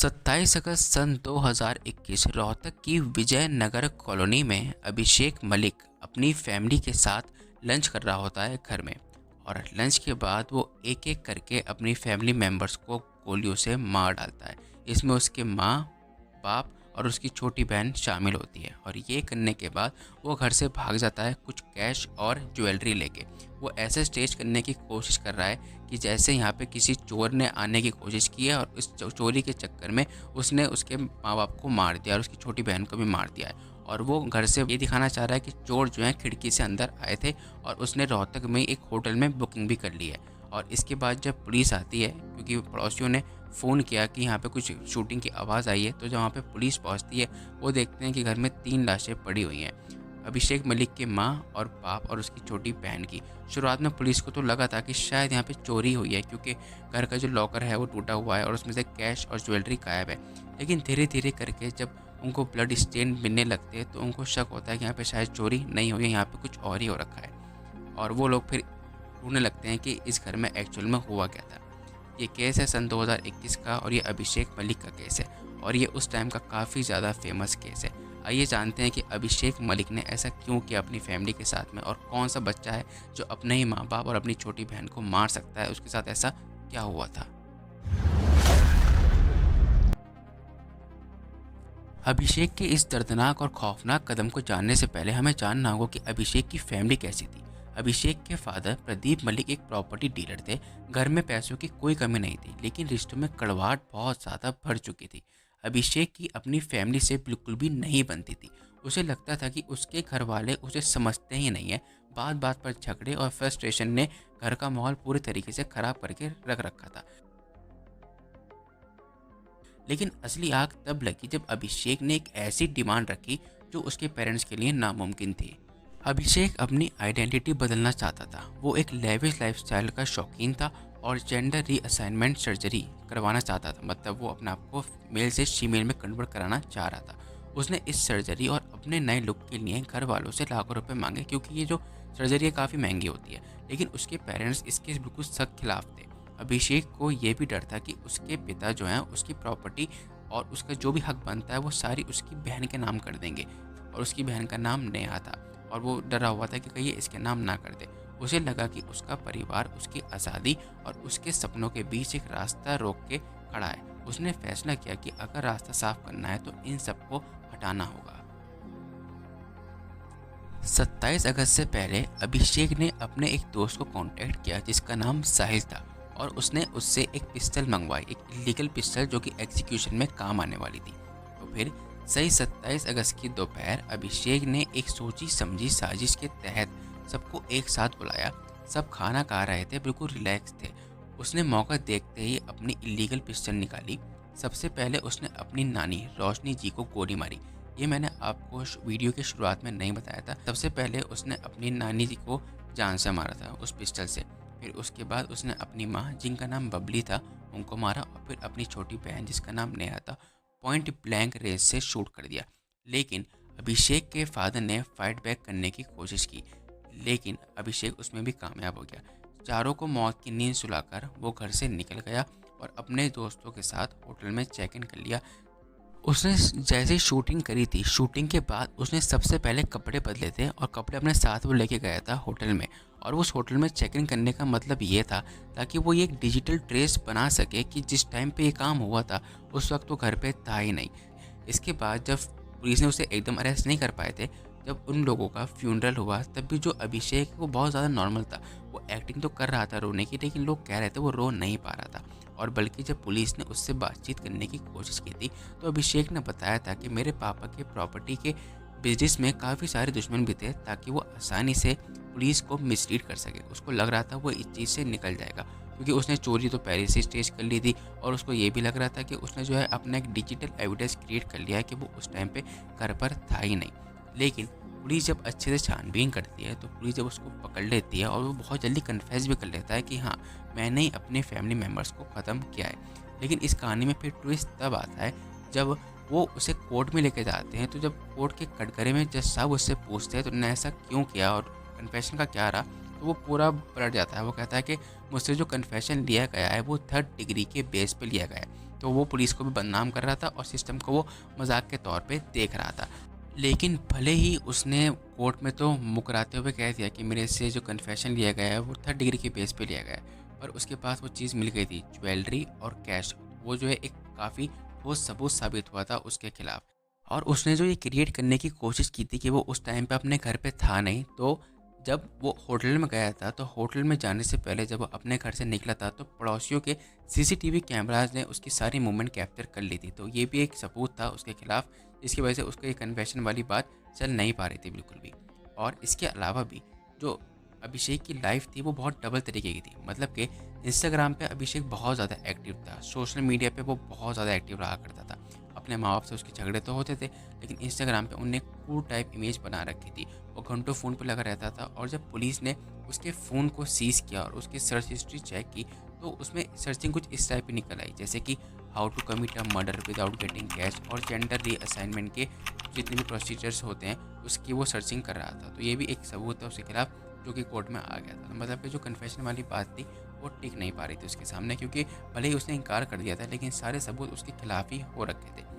27 अगस्त सन 2021 रोहतक की विजयनगर कॉलोनी में अभिषेक मलिक अपनी फैमिली के साथ लंच कर रहा होता है घर में। और लंच के बाद वो एक एक करके अपनी फैमिली मेम्बर्स को गोलियों से मार डालता है। इसमें उसके माँ, बाप और उसकी छोटी बहन शामिल होती है। और ये करने के बाद वो घर से भाग जाता है कुछ कैश और ज्वेलरी लेके। वो ऐसे स्टेज करने की कोशिश कर रहा है कि जैसे यहाँ पे किसी चोर ने आने की कोशिश की है और इस चोरी के चक्कर में उसने उसके माँ बाप को मार दिया और उसकी छोटी बहन को भी मार दिया है। और वो घर से ये दिखाना चाह रहा है कि चोर जो है खिड़की से अंदर आए थे और उसने रोहतक में एक होटल में बुकिंग भी कर ली है। और इसके बाद जब पुलिस आती है, क्योंकि पड़ोसियों ने फ़ोन किया कि यहाँ पे कुछ शूटिंग की आवाज़ आई है, तो जब वहाँ पे पुलिस पहुँचती है वो देखते हैं कि घर में 3 लाशें पड़ी हुई हैं। अभिषेक मलिक के माँ और बाप और उसकी छोटी बहन की। शुरुआत में पुलिस को तो लगा था कि शायद यहाँ पे चोरी हुई है, क्योंकि घर का जो लॉकर है वो टूटा हुआ है और उसमें से कैश और ज्वेलरी गायब है। लेकिन धीरे धीरे करके जब उनको ब्लड स्टेन मिलने लगते हैं तो उनको शक होता है कि यहाँ पे शायद चोरी नहीं हुई है, यहाँ पे कुछ और ही हो रखा है। और वो लोग फिर ढूंढने लगते हैं कि इस घर में एक्चुअल में हुआ क्या था। ये केस है सन 2021 का और ये अभिषेक मलिक का केस है और ये उस टाइम का काफ़ी ज़्यादा फेमस केस है। आइए जानते हैं कि अभिषेक मलिक ने ऐसा क्यों किया अपनी फैमिली के साथ में, और कौन सा बच्चा है जो अपने ही माँ बाप और अपनी छोटी बहन को मार सकता है। उसके साथ ऐसा क्या हुआ था। अभिषेक के इस दर्दनाक और खौफनाक कदम को जानने से पहले हमें जानना होगा कि अभिषेक की फैमिली कैसी थी। अभिषेक के फादर प्रदीप मलिक एक प्रॉपर्टी डीलर थे। घर में पैसों की कोई कमी नहीं थी, लेकिन रिश्तों में कड़वाहट बहुत ज़्यादा बढ़ चुकी थी। अभिषेक की अपनी फैमिली से बिल्कुल भी नहीं बनती थी। उसे लगता था कि उसके घर वाले उसे समझते ही नहीं है। बात बात पर झगड़े और फ्रस्ट्रेशन ने घर का माहौल पूरे तरीके से खराब करके रख रखा था। लेकिन असली आग तब लगी जब अभिषेक ने एक ऐसी डिमांड रखी जो उसके पेरेंट्स के लिए नामुमकिन थी। अभिषेक अपनी आइडेंटिटी बदलना चाहता था। वो एक लेविश लाइफस्टाइल का शौकीन था और जेंडर रीअसाइनमेंट सर्जरी करवाना चाहता था। मतलब वो अपने आप को मेल से फीमेल में कन्वर्ट कराना चाह रहा था। उसने इस सर्जरी और अपने नए लुक के लिए घर वालों से लाखों रुपए मांगे, क्योंकि ये जो सर्जरी है काफ़ी महंगी होती है। लेकिन उसके पेरेंट्स इसके बिल्कुल सख्त खिलाफ थे। अभिषेक को ये भी डर था कि उसके पिता जो हैं उसकी प्रॉपर्टी और उसका जो भी हक बनता है वो सारी उसकी बहन के नाम कर देंगे। और उसकी बहन का नाम नेहा था और वो डरा हुआ था कि कहीं ये इसके नाम ना कर दे। उसे लगा कि उसका परिवार उसकी आज़ादी और उसके सपनों के बीच एक रास्ता रोक के खड़ा है। उसने फैसला किया कि अगर रास्ता साफ करना है तो इन सबको हटाना होगा। 27 अगस्त से पहले अभिषेक ने अपने एक दोस्त को कांटेक्ट किया जिसका नाम साहिल था, और उसने उससे एक पिस्टल मंगवाई, एक इलीगल पिस्टल जो कि एग्जीक्यूशन में काम आने वाली थी। तो फिर सही 27 अगस्त की दोपहर अभिषेक ने एक सोची समझी साजिश के तहत सबको एक साथ बुलाया। सब खाना खा रहे थे, बिल्कुल रिलैक्स थे। उसने मौका देखते ही अपनी इलीगल पिस्टल निकाली। सबसे पहले उसने अपनी नानी रोशनी जी को गोली मारी। ये मैंने आपको वीडियो की शुरुआत में नहीं बताया था। सबसे पहले उसने अपनी नानी जी को जान से मारा था उस पिस्टल से। फिर उसके बाद उसने अपनी माँ, जिनका नाम बबली था, उनको मारा। और फिर अपनी छोटी बहन जिसका नाम नेहा था, पॉइंट ब्लैंक रेंज से शूट कर दिया। लेकिन अभिषेक के फादर ने फाइट बैक करने की कोशिश की, लेकिन अभिषेक उसमें भी कामयाब हो गया। चारों को मौत की नींद सुलाकर वो घर से निकल गया और अपने दोस्तों के साथ होटल में चेक इन कर लिया। उसने जैसे ही शूटिंग करी थी, शूटिंग के बाद उसने सबसे पहले कपड़े बदले थे और कपड़े अपने साथ वो लेके गया था होटल में। और उस होटल में चेक इन करने का मतलब ये था ताकि वो ये एक डिजिटल ट्रेस बना सके कि जिस टाइम पे ये काम हुआ था उस वक्त वो घर पे था ही नहीं। इसके बाद जब पुलिस ने उसे एकदम अरेस्ट नहीं कर पाए थे, जब उन लोगों का फ्यूनरल हुआ, तब भी जो अभिषेक है वो बहुत ज़्यादा नॉर्मल था। वो एक्टिंग तो कर रहा था रोने की, लेकिन लोग कह रहे थे वो रो नहीं पा रहा था। और बल्कि जब पुलिस ने उससे बातचीत करने की कोशिश की थी तो अभिषेक ने बताया था कि मेरे पापा के प्रॉपर्टी के बिजनेस में काफ़ी सारे दुश्मन भी थे, ताकि वो आसानी से पुलिस को मिसलीड कर सके। उसको लग रहा था वो इस चीज़ से निकल जाएगा, क्योंकि उसने चोरी तो पहले से स्टेज कर ली थी और उसको ये भी लग रहा था कि उसने जो है अपना एक डिजिटल एविडेंस क्रिएट कर लिया है कि वो उस टाइम पे घर पर था ही नहीं। लेकिन पुलिस जब अच्छे से छानबीन करती है तो पुलिस जब उसको पकड़ लेती है और वो बहुत जल्दी कन्फेस भी कर लेता है कि हाँ, मैंने ही अपने फैमिली मेम्बर्स को ख़त्म किया है। लेकिन इस कहानी में फिर ट्विस्ट तब आता है जब वो उसे कोर्ट में लेके जाते हैं। तो जब कोर्ट के कटघरे में जज साहब उससे पूछते हैं तो तुमने ऐसा क्यों किया और कन्फेशन का क्या रहा, तो वो पूरा पलट जाता है। वो कहता है कि मुझसे जो कन्फेशन लिया गया है वो 3rd डिग्री के बेस पे लिया गया है। तो वो पुलिस को भी बदनाम कर रहा था और सिस्टम को वो मजाक के तौर पे देख रहा था। लेकिन भले ही उसने कोर्ट में तो मुकराते हुए कह दिया कि मेरे से जो कन्फेशन लिया गया है वो 3rd डिग्री के बेस पे लिया गया है, पर उसके पास वो चीज़ मिल गई थी, ज्वेलरी और कैश। वो जो है एक काफ़ी ठोस सबूत साबित हुआ था उसके खिलाफ। और उसने जो ये क्रिएट करने की कोशिश की थी कि वो उस टाइम पे अपने घर पे था नहीं, तो जब वो होटल में गया था तो होटल में जाने से पहले जब वो अपने घर से निकला था तो पड़ोसियों के सीसीटीवी कैमराज ने उसकी सारी मूवमेंट कैप्चर कर ली थी। तो ये भी एक सबूत था उसके खिलाफ, जिसकी वजह से उसको ये कन्फेशन वाली बात चल नहीं पा रही थी बिल्कुल भी। और इसके अलावा भी जो अभिषेक की लाइफ थी वो बहुत डबल तरीके की थी। मतलब कि इंस्टाग्राम पे अभिषेक बहुत ज़्यादा एक्टिव था, सोशल मीडिया पे वो बहुत ज़्यादा एक्टिव रहा करता था। अपने माँ बाप से उसके झगड़े तो होते थे, लेकिन इंस्टाग्राम पे उनने कूल टाइप इमेज बना रखी थी। वो घंटों फ़ोन पे लगा रहता था। और जब पुलिस ने उसके फ़ोन को सीज़ किया और उसकी सर्च हिस्ट्री चेक की, तो उसमें सर्चिंग कुछ इस टाइप की निकल आई, जैसे कि how to commit a murder without getting cash और जेंडर रीअसाइनमेंट के जितने भी प्रोसीजर्स होते हैं उसकी वो सर्चिंग कर रहा था। तो ये भी एक सबूत है उसके खिलाफ, जो कि कोर्ट में आ गया था। तो मतलब कि जो कन्फेशन वाली बात थी वो टिक नहीं पा रही थी उसके सामने, क्योंकि भले ही उसने इनकार कर दिया था लेकिन सारे सबूत उसके खिलाफ ही हो रखे थे।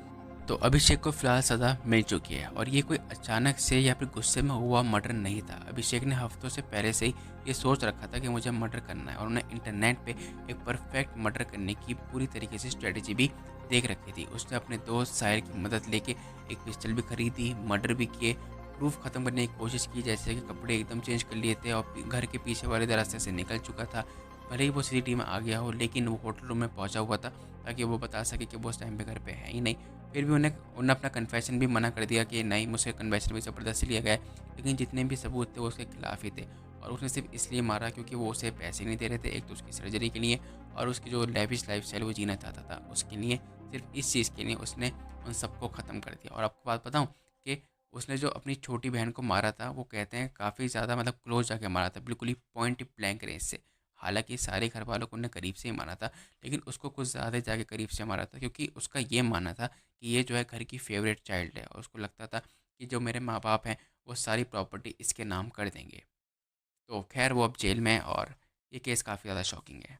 तो अभिषेक को फिलहाल सज़ा मिल चुकी है और ये कोई अचानक से या फिर गुस्से में हुआ मर्डर नहीं था। अभिषेक ने हफ्तों से पहले से ही ये सोच रखा था कि मुझे मर्डर करना है, और उन्हें इंटरनेट पे एक परफेक्ट मर्डर करने की पूरी तरीके से स्ट्रेटेजी भी देख रखी थी। उसने अपने दोस्त साहिर की मदद लेके एक पिस्टल भी खरीदी, मर्डर भी किए, प्रूफ ख़त्म करने की कोशिश की, जैसे कि कपड़े एकदम चेंज कर लिए थे और घर के पीछे वाले रास्ते से निकल चुका था। भले ही वो सीसीटीवी में आ गया हो, लेकिन वो होटल रूम में पहुंचा हुआ था ताकि वो बता सके कि वो उस टाइम पे घर पे है ही नहीं। फिर भी उन्हें अपना कन्फेशन भी मना कर दिया कि नहीं, मुझसे कन्फेशन भी ज़बरदस्ती लिया गया है, लेकिन जितने भी सबूत थे वो उसके खिलाफ ही थे। और उसने सिर्फ इसलिए मारा क्योंकि वो उसे पैसे नहीं दे रहे थे, एक तो उसकी सर्जरी के लिए और उसकी जो लेविश लाइफस्टाइल वो जीना चाहता था उसके लिए। सिर्फ इस चीज़ के लिए उसने उन सबको ख़त्म कर दिया। और आपको बात बताऊँ कि उसने जो अपनी छोटी बहन को मारा था, वो कहते हैं काफ़ी ज़्यादा मतलब क्लोज जाके मारा था, बिल्कुल ही पॉइंट ब्लैंक रेंज से। हालांकि सारे घर वालों को उन्हें करीब से ही मारा था, लेकिन उसको कुछ ज़्यादा जाके करीब से मारा था, क्योंकि उसका ये मानना था कि ये जो है घर की फेवरेट चाइल्ड है और उसको लगता था कि जो मेरे माँ बाप हैं वो सारी प्रॉपर्टी इसके नाम कर देंगे। तो खैर वो अब जेल में है और ये केस काफ़ी ज़्यादा शॉकिंग है।